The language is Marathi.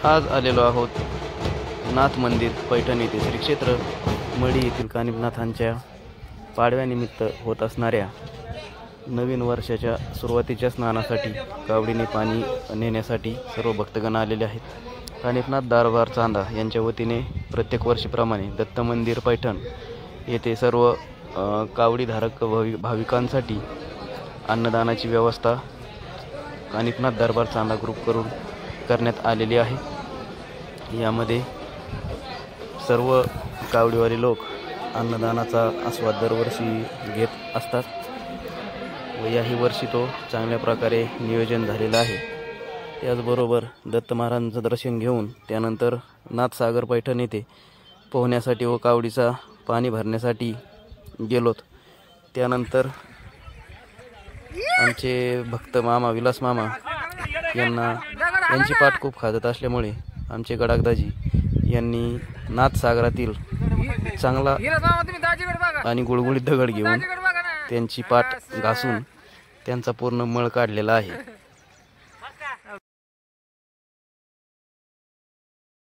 आज आलेलो आहोत नाथ मंदिर पैठण येथे श्री क्षेत्र मढी येथील कानिफनाथांच्या पाडव्यानिमित्त होत असणाऱ्या नवीन वर्षाच्या सुरुवातीच्या स्नानासाठी कावडीने पाणी नेण्यासाठी सर्व भक्तगण आलेले आहेत। कानिफनाथ दरबार चांदा यांच्या वतीने प्रत्येक वर्षीप्रमाणे दत्त मंदिर पैठण येथे सर्व कावडीधारक भाविकांसाठी अन्नदानाची व्यवस्था कानिफनाथ दरबार चांदा ग्रुप करून करण्यात आलेली आहे। यामध्ये सर्व कावडीवाले लोक अन्नदानाचा आस्वाद दरवर्षी घेत असतात व याही वर्षी तो चांगल्या प्रकारे नियोजन झालेला आहे। त्याचबरोबर दत्त महाराजांचं दर्शन घेऊन त्यानंतर नाथसागर पैठण येथे पोहण्यासाठी व कावडीचा पाणी भरण्यासाठी गेलोत। त्यानंतर आमचे भक्त मामा विलास मामा यांची पाठ खूप खाजत असल्यामुळे आमचे गडाखदाजी यांनी नाथसागरातील चांगला आणि गुळगुळीत दगड घेऊन त्यांची पाठ घासून त्यांचा पूर्ण मळ काढलेला आहे।